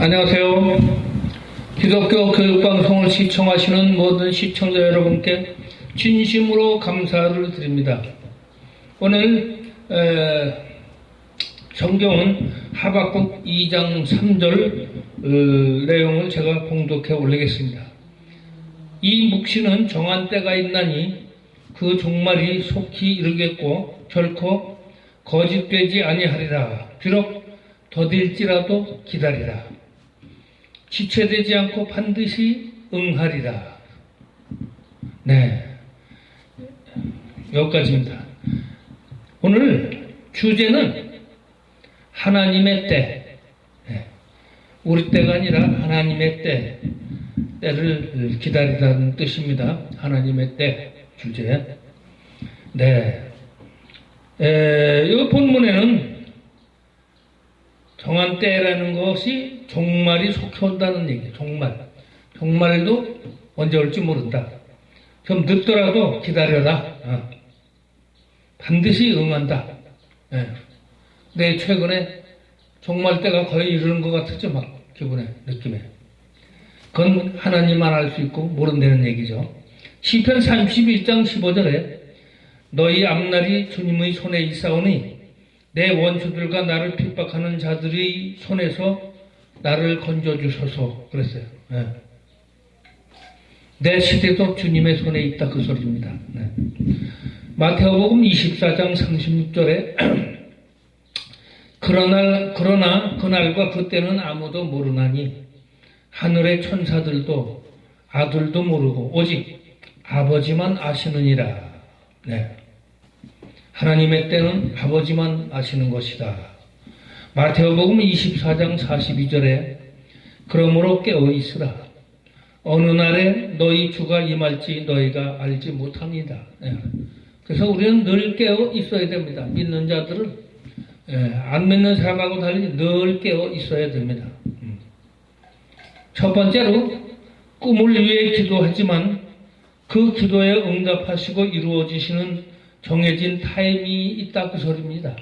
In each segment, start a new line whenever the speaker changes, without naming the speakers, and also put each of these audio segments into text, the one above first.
안녕하세요. 기독교 교육방송을 시청하시는 모든 시청자 여러분께 진심으로 감사를 드립니다. 오늘 성경은 하박국 2장 3절 내용을 제가 봉독해 올리겠습니다. 이 묵시는 정한 때가 있나니 그 종말이 속히 이르겠고 결코 거짓되지 아니하리라. 비록 더딜지라도 기다리라. 지체되지 않고 반드시 응하리라. 네, 여기까지입니다. 오늘 주제는 하나님의 때, 우리 때가 아니라 하나님의 때를 기다리다는 뜻입니다. 하나님의 때 주제. 네, 이 본문에는 정한 때라는 것이 종말이 속히 온다는 얘기예요. 종말도 언제 올지 모른다. 좀 늦더라도 기다려라. 반드시 응한다. 네, 최근에 종말 때가 거의 이르는 것 같았죠. 막 기분에, 느낌에. 그건 하나님만 알 수 있고 모른다는 얘기죠. 시편 31장 15절에 너희 앞날이 주님의 손에 있사오니 내 원수들과 나를 핍박하는 자들의 손에서 나를 건져주소서 그랬어요. 내 시대도 주님의 손에 있다 그 소리입니다. 마태복음 24장 36절에 그러나 그날과 그때는 아무도 모르나니 하늘의 천사들도 아들도 모르고 오직 아버지만 아시느니라. 하나님의 때는 아버지만 아시는 것이다. 마태복음 24장 42절에 그러므로 깨어 있으라. 어느 날에 너희 주가 임할지 너희가 알지 못합니다. 그래서 우리는 늘 깨어 있어야 됩니다. 믿는 자들은 안 믿는 사람하고 달리 늘 깨어 있어야 됩니다. 첫 번째로 꿈을 위해 기도하지만 그 기도에 응답하시고 이루어지시는 정해진 타이밍이 있다 그 소리입니다.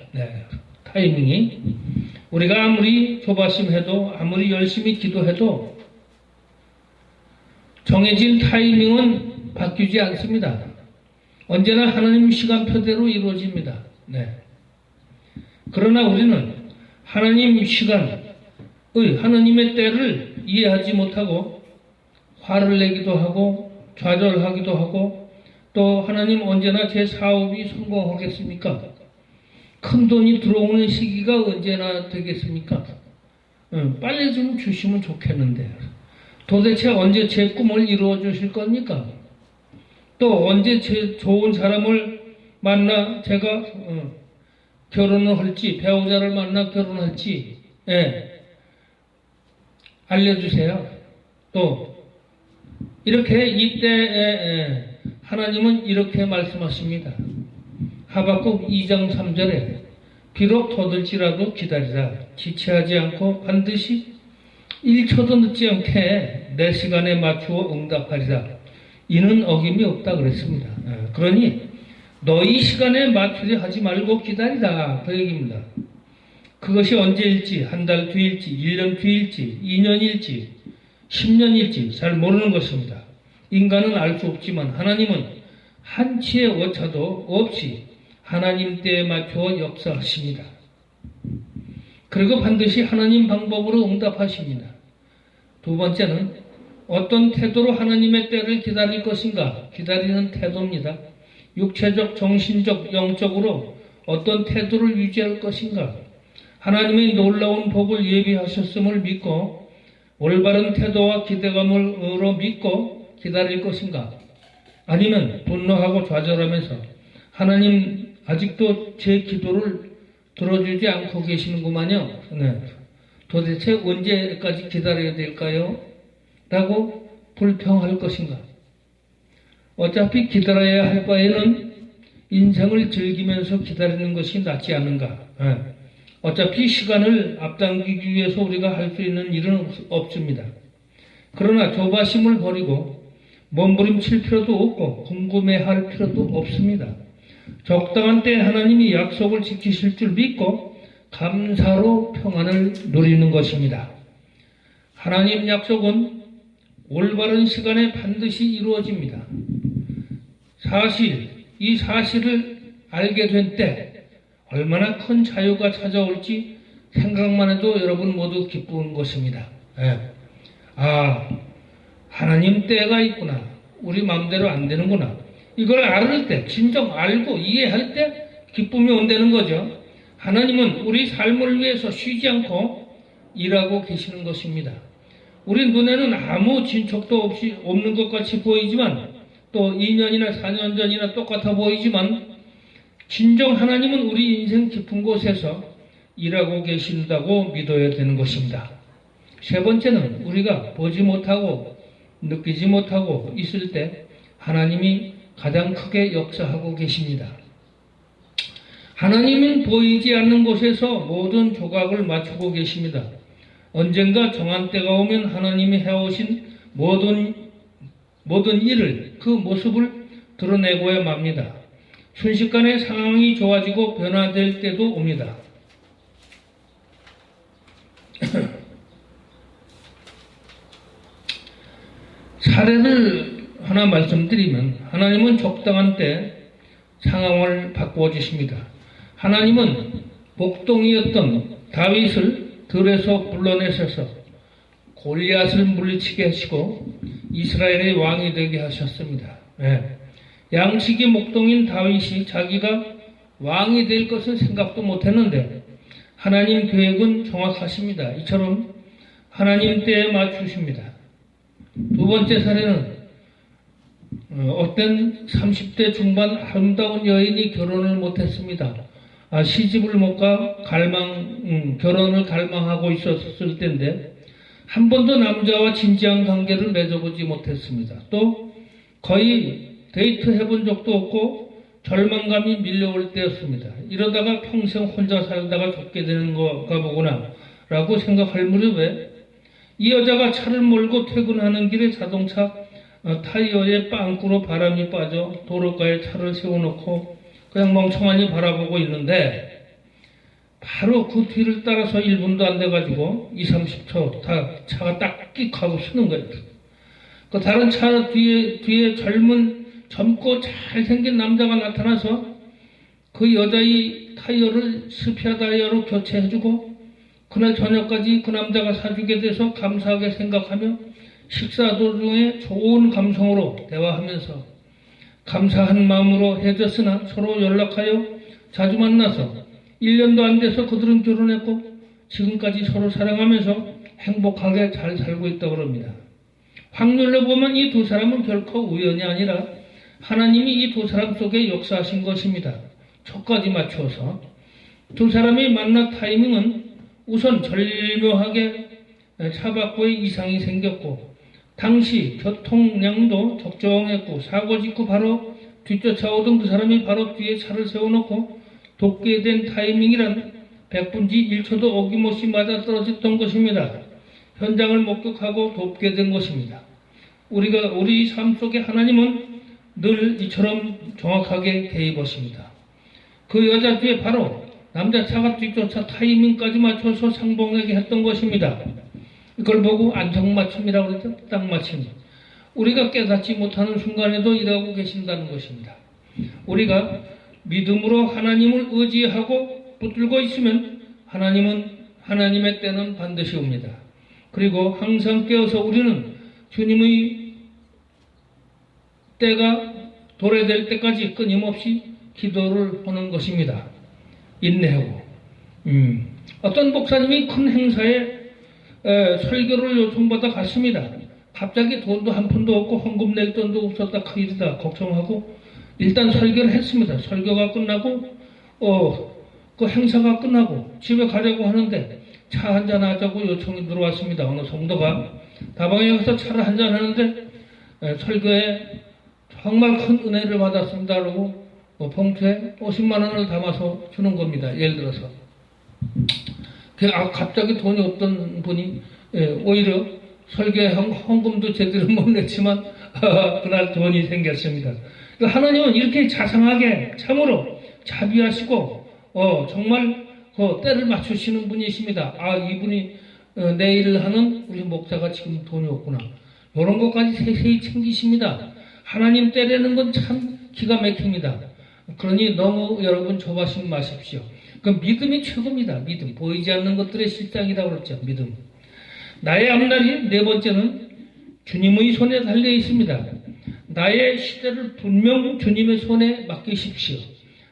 타이밍이. 우리가 아무리 조바심해도 아무리 열심히 기도해도 정해진 타이밍은 바뀌지 않습니다. 언제나 하나님 시간표대로 이루어집니다. 그러나 우리는 하나님 시간의 하나님의 때를 이해하지 못하고 화를 내기도 하고 좌절하기도 하고 또 하나님 언제나 제 사업이 성공하겠습니까? 큰 돈이 들어오는 시기가 언제나 되겠습니까? 빨리 좀 주시면 좋겠는데 도대체 언제 제 꿈을 이루어 주실 겁니까? 또 언제 제 좋은 사람을 만나 제가 결혼을 할지 배우자를 만나 결혼할지 알려주세요. 또 이렇게 이때에 하나님은 이렇게 말씀하십니다. 하박국 2장 3절에 비록 더딜지라도 기다리라. 지체하지 않고 반드시 1초도 늦지 않게 내 시간에 맞추어 응답하리라. 이는 어김이 없다 그랬습니다. 그러니 너희 시간에 맞추려 하지 말고 기다리라 그 얘기입니다. 그것이 언제일지 한 달 뒤일지 1년 뒤일지 2년일지 10년일지 잘 모르는 것입니다. 인간은 알 수 없지만 하나님은 한치의 오차도 없이 하나님 때에 맞추어 역사하십니다. 그리고 반드시 하나님 방법으로 응답하십니다. 두 번째는 어떤 태도로 하나님의 때를 기다릴 것인가? 기다리는 태도입니다. 육체적, 정신적, 영적으로 어떤 태도를 유지할 것인가? 하나님의 놀라운 복을 예비하셨음을 믿고 올바른 태도와 기대감으로 믿고 기다릴 것인가? 아니면 분노하고 좌절하면서 하나님 아직도 제 기도를 들어주지 않고 계시는구만요. 도대체 언제까지 기다려야 될까요? 라고 불평할 것인가? 어차피 기다려야 할 바에는 인생을 즐기면서 기다리는 것이 낫지 않은가? 어차피 시간을 앞당기기 위해서 우리가 할 수 있는 일은 없습니다. 그러나 조바심을 버리고 몸부림칠 필요도 없고 궁금해할 필요도 없습니다. 적당한 때에 하나님이 약속을 지키실 줄 믿고 감사로 평안을 누리는 것입니다. 하나님 약속은 올바른 시간에 반드시 이루어집니다. 이 사실을 알게 된 때 얼마나 큰 자유가 찾아올지 생각만 해도 여러분 모두 기쁜 것입니다. 예. 하나님 때가 있구나. 우리 마음대로 안 되는구나. 이걸 알을 때, 진정 알고 이해할 때 기쁨이 온다는 거죠. 하나님은 우리 삶을 위해서 쉬지 않고 일하고 계시는 것입니다. 우리 눈에는 아무 진척도 없이 없는 것 같이 보이지만, 또 2년이나 4년 전이나 똑같아 보이지만, 진정 하나님은 우리 인생 깊은 곳에서 일하고 계신다고 믿어야 되는 것입니다. 세 번째는 우리가 보지 못하고 느끼지 못하고 있을 때 하나님이 가장 크게 역사하고 계십니다. 하나님은 보이지 않는 곳에서 모든 조각을 맞추고 계십니다. 언젠가 정한 때가 오면 하나님이 해오신 모든 일을, 그 모습을 드러내고야 맙니다. 순식간에 상황이 좋아지고 변화될 때도 옵니다. 사례를 하나 말씀드리면, 하나님은 적당한 때 상황을 바꾸어 주십니다. 하나님은 목동이었던 다윗을 들에서 불러내셔서 골리앗을 물리치게 하시고 이스라엘의 왕이 되게 하셨습니다. 양치기 목동인 다윗이 자기가 왕이 될 것을 생각도 못했는데 하나님 계획은 정확하십니다. 이처럼 하나님 때에 맞추십니다. 두 번째 사례는 어떤 30대 중반 아름다운 여인이 결혼을 못했습니다. 시집을 못 가 결혼을 갈망하고 있었을 때인데 한 번도 남자와 진지한 관계를 맺어보지 못했습니다. 또 거의 데이트 해본 적도 없고 절망감이 밀려올 때였습니다. 이러다가 평생 혼자 살다가 죽게 되는 건가 보구나 라고 생각할 무렵에 이 여자가 차를 몰고 퇴근하는 길에 자동차 타이어에 빵꾸로 바람이 빠져 도로가에 차를 세워놓고 그냥 멍청하니 바라보고 있는데 바로 그 뒤를 따라서 1분도 안 돼가지고 20-30초 차가 딱 끽 하고 쓰는 거예요. 그 다른 차 뒤에 젊고 잘생긴 남자가 나타나서 그 여자의 타이어를 스피아 타이어로 교체해주고 그날 저녁까지 그 남자가 사주게 돼서 감사하게 생각하며 식사 도중에 좋은 감성으로 대화하면서 감사한 마음으로 헤어졌으나 서로 연락하여 자주 만나서 1년도 안 돼서 그들은 결혼했고 지금까지 서로 사랑하면서 행복하게 잘 살고 있다고 합니다. 확률로 보면 이 두 사람은 결코 우연이 아니라 하나님이 이 두 사람 속에 역사하신 것입니다. 초까지 맞추어서 두 사람이 만난 타이밍은 우선 절묘하게 차박고에 이상이 생겼고 당시 교통량도 적정했고 사고 직후 바로 뒤쫓아오던 그 사람이 바로 뒤에 차를 세워놓고 돕게 된 타이밍이란 100분지 1초도 어김없이 맞아떨어졌던 것입니다. 현장을 목격하고 돕게 된 것입니다. 우리 삶 속에 하나님은 늘 이처럼 정확하게 개입하십니다. 그 여자 뒤에 바로 남자차가 뒤쫓아 타이밍까지 맞춰서 상봉하게 했던 것입니다. 이걸 보고 안정맞춤이라고 그러죠. 딱 맞춤. 우리가 깨닫지 못하는 순간에도 일하고 계신다는 것입니다. 우리가 믿음으로 하나님을 의지하고 붙들고 있으면 하나님은 하나님의 때는 반드시 옵니다. 그리고 항상 깨어서 우리는 주님의 때가 도래될 때까지 끊임없이 기도를 하는 것입니다. 인내하고. 어떤 목사님이 큰 행사에 설교를 요청받아 갔습니다. 갑자기 돈도 한 푼도 없고 헌금 낼 돈도 없었다 큰일이다 걱정하고 일단 설교를 했습니다. 설교가 끝나고 그 행사가 끝나고 집에 가려고 하는데 차 한잔 하자고 요청이 들어왔습니다. 어느 성도가 다방에 가서 차를 한잔 하는데 설교에 정말 큰 은혜를 받았습니다. 그러고 봉투에 50만 원을 담아서 주는 겁니다. 예를 들어서 갑자기 돈이 없던 분이 오히려 설교에 헌금도 제대로 못 냈지만 그날 돈이 생겼습니다. 하나님은 이렇게 자상하게 참으로 자비하시고 정말 그 때를 맞추시는 분이십니다. 이분이 내 일을 하는 우리 목사가 지금 돈이 없구나. 이런 것까지 세세히 챙기십니다. 하나님 때리는 건 참 기가 막힙니다. 그러니 너무 여러분 조바심 마십시오. 그 믿음이 최고입니다. 믿음. 보이지 않는 것들의 실상이라고 그랬죠. 믿음. 나의 앞날이 네 번째는 주님의 손에 달려 있습니다. 나의 시대를 분명 주님의 손에 맡기십시오.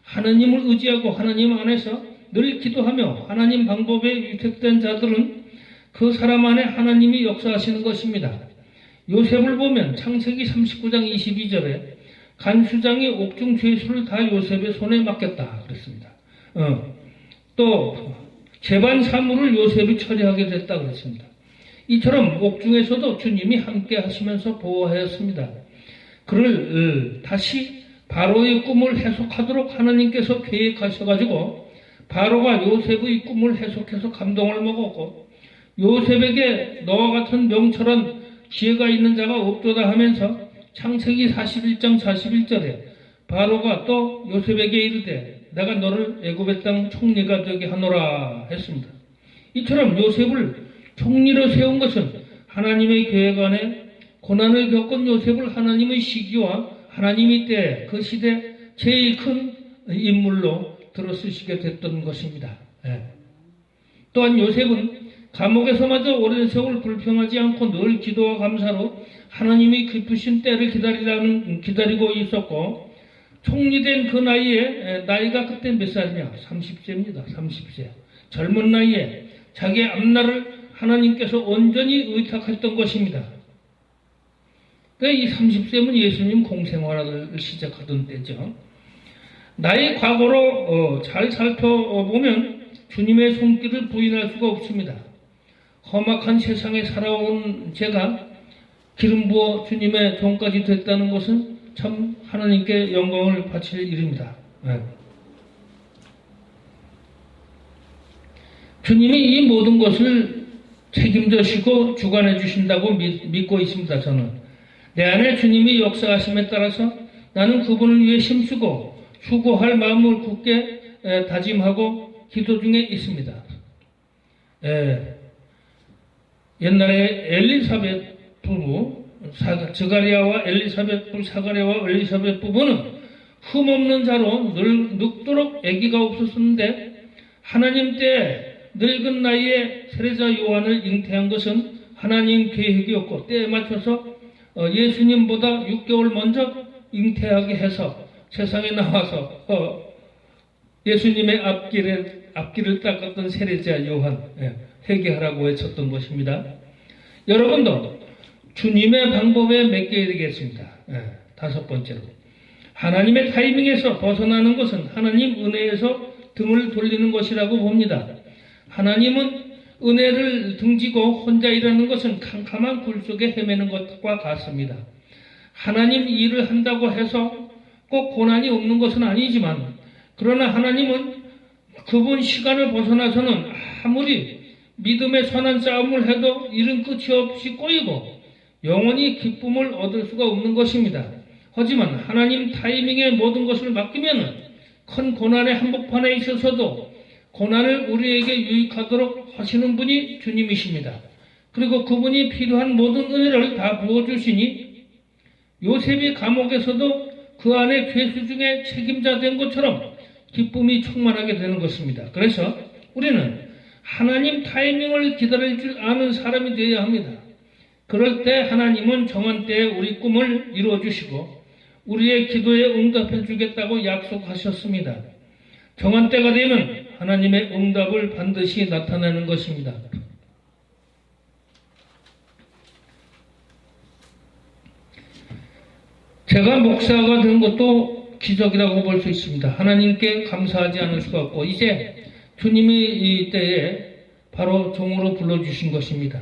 하나님을 의지하고 하나님 안에서 늘 기도하며 하나님 방법에 위택된 자들은 그 사람 안에 하나님이 역사하시는 것입니다. 요셉을 보면 창세기 39장 22절에 간수장이 옥중 죄수를 다 요셉의 손에 맡겼다 그랬습니다. 또 재반 사물을 요셉이 처리하게 됐다 그랬습니다. 이처럼 옥중에서도 주님이 함께 하시면서 보호하였습니다. 그를 다시 바로의 꿈을 해석하도록 하나님께서 계획하셔가지고 바로가 요셉의 꿈을 해석해서 감동을 먹었고 요셉에게 너와 같은 명철한 지혜가 있는 자가 없도다 하면서 창세기 41장 41절에 바로가 또 요셉에게 이르되 내가 너를 애굽의 땅 총리가 되게 하노라 했습니다. 이처럼 요셉을 총리로 세운 것은 하나님의 계획 안에 고난을 겪은 요셉을 하나님의 시기와 하나님이 때 그 시대 제일 큰 인물로 들어쓰시게 됐던 것입니다. 또한 요셉은 감옥에서마저 오랜 세월 불평하지 않고 늘 기도와 감사로 하나님이 깊으신 때를 기다리고 있었고 총리된 그 나이에 나이가 그때 몇 살이냐? 30세입니다. 30세. 젊은 나이에 자기의 앞날을 하나님께서 온전히 의탁했던 것입니다. 이 30세면 예수님 공생활을 시작하던 때죠. 나의 과거로 잘 살펴보면 주님의 손길을 부인할 수가 없습니다. 험악한 세상에 살아온 제가 기름 부어 주님의 종까지 됐다는 것은 참 하나님께 영광을 바칠 일입니다. 주님이 이 모든 것을 책임져시고 주관해 주신다고 믿고 있습니다. 저는 내 안에 주님이 역사하심에 따라서 나는 그분을 위해 힘쓰고 수고할 마음을 굳게 다짐하고 기도 중에 있습니다. 옛날에 엘리사벳 부부 스가랴와 엘리사벳 부부는 흠없는 자로 늘 늙도록 아기가 없었는데 하나님 때 늙은 나이에 세례자 요한을 잉태한 것은 하나님 계획이었고 때에 맞춰서 예수님보다 6개월 먼저 잉태하게 해서 세상에 나와서 예수님의 앞길을 닦았던 세례자 요한 회개하라고 외쳤던 것입니다. 여러분도 주님의 방법에 맡겨야 되겠습니다. 다섯 번째로 하나님의 타이밍에서 벗어나는 것은 하나님 은혜에서 등을 돌리는 것이라고 봅니다. 하나님은 은혜를 등지고 혼자 일하는 것은 캄캄한 굴 속에 헤매는 것과 같습니다. 하나님 일을 한다고 해서 꼭 고난이 없는 것은 아니지만 그러나 하나님은 그분 시간을 벗어나서는 아무리 믿음의 선한 싸움을 해도 일은 끝이 없이 꼬이고 영원히 기쁨을 얻을 수가 없는 것입니다. 하지만 하나님 타이밍에 모든 것을 맡기면 큰 고난의 한복판에 있어서도 고난을 우리에게 유익하도록 하시는 분이 주님이십니다. 그리고 그분이 필요한 모든 은혜를 다 부어주시니 요셉이 감옥에서도 그 안에 죄수 중에 책임자 된 것처럼 기쁨이 충만하게 되는 것입니다. 그래서 우리는 하나님 타이밍을 기다릴 줄 아는 사람이 되어야 합니다. 그럴 때 하나님은 정한 때에 우리 꿈을 이루어 주시고 우리의 기도에 응답해 주겠다고 약속하셨습니다. 정한 때가 되면 하나님의 응답을 반드시 나타내는 것입니다. 제가 목사가 된 것도 기적이라고 볼 수 있습니다. 하나님께 감사하지 않을 수가 없고 이제 주님이 이 때에 바로 종으로 불러주신 것입니다.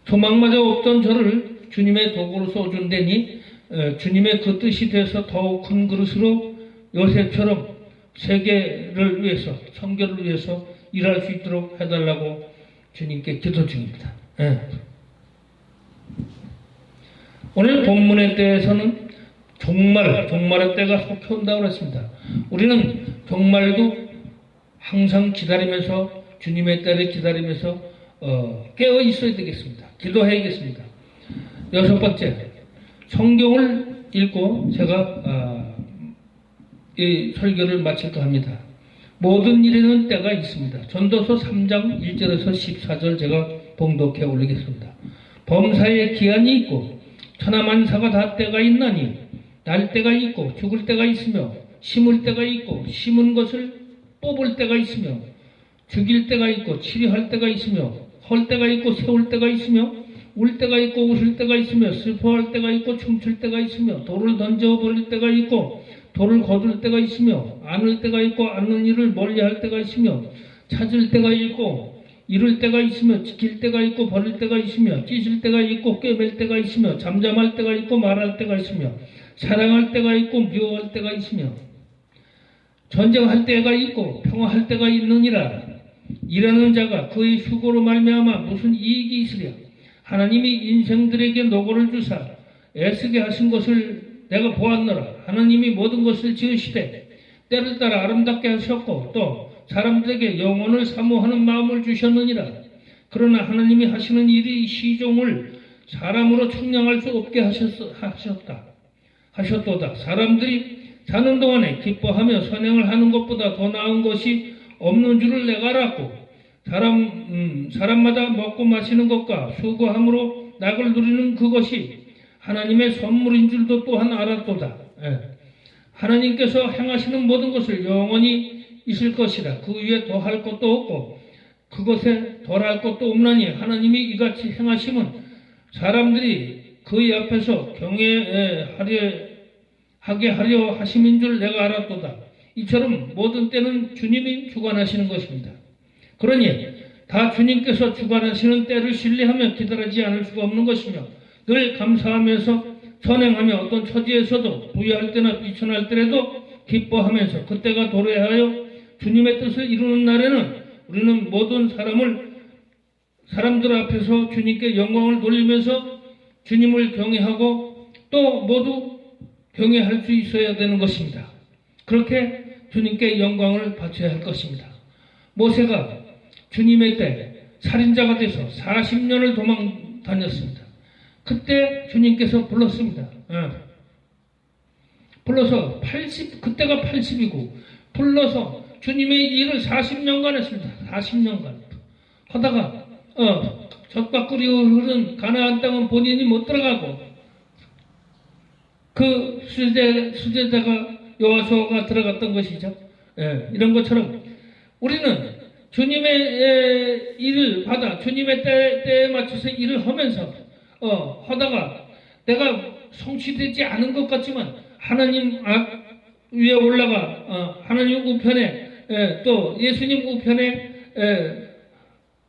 소망마저 없던 저를 주님의 도구로 써준다니 주님의 그 뜻이 돼서 더욱 큰 그릇으로 요셉처럼 세계를 위해서 선교를 위해서 일할 수 있도록 해달라고 주님께 기도 중입니다. 오늘 본문에 대해서는 종말의 때가 속히 온다고 했습니다. 우리는 종말도 항상 기다리면서 주님의 때를 기다리면서 깨어 있어야 되겠습니다. 기도해야겠습니다. 여섯 번째, 성경을 읽고 제가 이 설교를 마칠까 합니다. 모든 일에는 때가 있습니다. 전도서 3장 1절에서 14절 제가 봉독해 올리겠습니다. 범사에 기한이 있고 천하만사가 다 때가 있나니 날 때가 있고 죽을 때가 있으며 심을 때가 있고 심은 것을 뽑을 때가 있으며 죽일 때가 있고 치료할 때가 있으며 헐 때가 있고 세울 때가 있으며 울 때가 있고 웃을 때가 있으며 슬퍼할 때가 있고 춤출 때가 있으며 돌을 던져버릴 때가 있고 돌을 거둘 때가 있으며 안을 때가 있고 안는 일을 멀리할 때가 있으며 찾을 때가 있고 잃을 때가 있으며 지킬 때가 있고 버릴 때가 있으며 찢을 때가 있고 꿰맬 때가 있으며 잠잠할 때가 있고 말할 때가 있으며 사랑할 때가 있고 미워할 때가 있으며 전쟁할 때가 있고 평화할 때가 있느니라. 일하는 자가 그의 수고로 말미암아 무슨 이익이 있으랴. 하나님이 인생들에게 노고를 주사 애쓰게 하신 것을 내가 보았노라. 하나님이 모든 것을 지으시되 때를 따라 아름답게 하셨고 또 사람들에게 영혼을 사모하는 마음을 주셨느니라. 그러나 하나님이 하시는 일이 시종을 사람으로 측량할 수 없게 하셨도다. 사람들이 사는 동안에 기뻐하며 선행을 하는 것보다 더 나은 것이 없는 줄을 내가 알았고 사람마다 먹고 마시는 것과 수고함으로 낙을 누리는 그것이 하나님의 선물인 줄도 또한 알았도다. 하나님께서 행하시는 모든 것을 영원히 있을 것이라. 그 위에 더할 것도 없고 그것에 덜할 것도 없나니 하나님이 이같이 행하심은 사람들이 그의 앞에서 경외하게 하려 하심인 줄 내가 알았도다. 이처럼 모든 때는 주님이 주관하시는 것입니다. 그러니 다 주님께서 주관하시는 때를 신뢰하며 기다리지 않을 수가 없는 것이며 늘 감사하면서 선행하며 어떤 처지에서도 부유할 때나 비천할 때라도 기뻐하면서 그때가 도래하여 주님의 뜻을 이루는 날에는 우리는 모든 사람들 앞에서 주님께 영광을 돌리면서 주님을 경외하고 또 모두 경외할 수 있어야 되는 것입니다. 그렇게 주님께 영광을 바쳐야 할 것입니다. 모세가 주님의 때 살인자가 돼서 40년을 도망 다녔습니다. 그때 주님께서 불렀습니다. 불러서 그때가 80이고 불러서 주님의 일을 40년간 했습니다. 40년간 하다가 젖과 꿀이 흐르는 가나안 땅은 본인이 못 들어가고 그 수제자가 여호수아가 들어갔던 것이죠. 이런 것처럼 우리는 주님의 일을 받아 주님의 때에 맞춰서 일을 하면서 하다가 내가 성취되지 않은 것 같지만 하나님 위에 올라가 하나님 우편에 또 예수님 우편에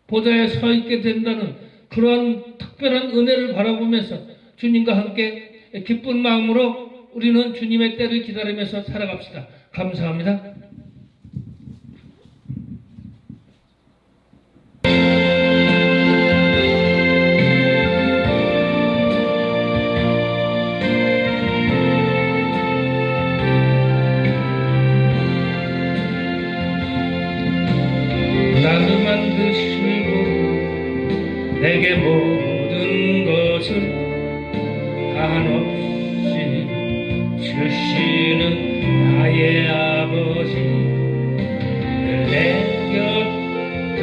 보좌에 서 있게 된다는 그런 특별한 은혜를 바라보면서 주님과 함께 기쁜 마음으로 우리는 주님의 때를 기다리면서 살아갑시다. 감사합니다. 나를 만드시고 내게 모든 것을 한없이 주시는 나의 아버지 내 곁에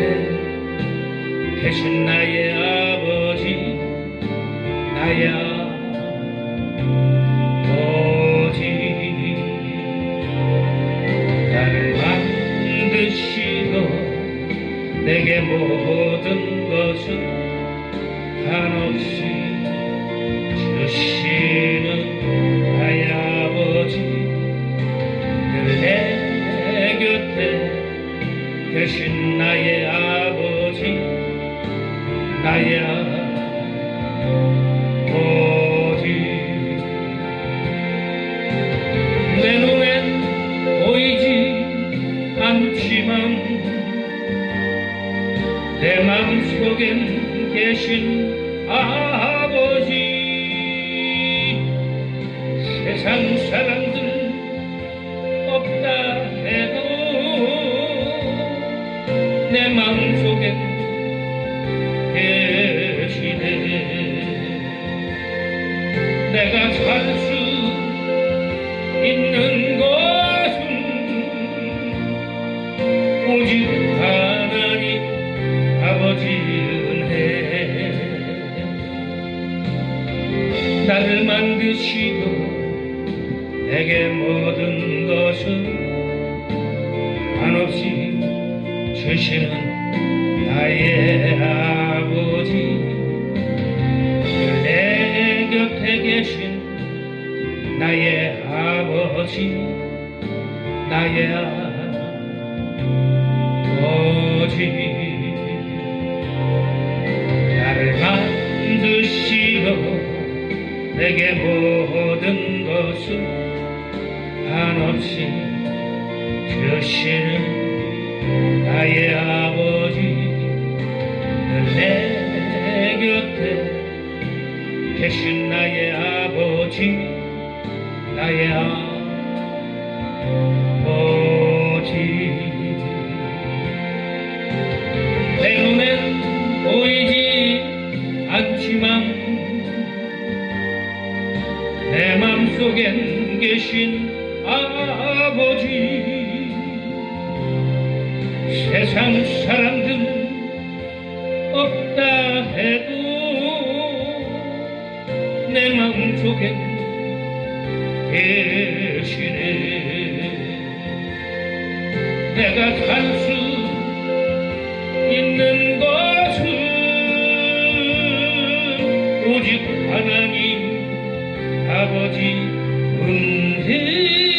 계신 나의 아버지 나의 아버지 나를 만드시고 내게 모든 것을 한없이 주시는 나의 아버지 늘 내 곁에 계신 나의 아버지 나의 아버지 내 눈엔 보이지 않지만 내 마음속엔 계신 아버지 세상 사람들 없다 해도 내 마음속엔 내가 살 수 있는 것은 오직 하나님 아버지 은혜. 나를 만드시고 내게 모든 것을 한없이 주시는 나의 아버지, 내 곁에 계신 나의 아버지, 나의 아버지. 나를 만드시고 내게 모든 것을 한없이 주시는 나의 아버지, 내 곁에 계신 나의 아버지, 나의 아버지. 내 눈엔 보이지 않지만 내 맘속엔 계신 아버지. 세상 사람들 없다 해도 내 마음속엔 계시네. 내가 살 수 있는 것은 오직 하나님 아버지 은혜.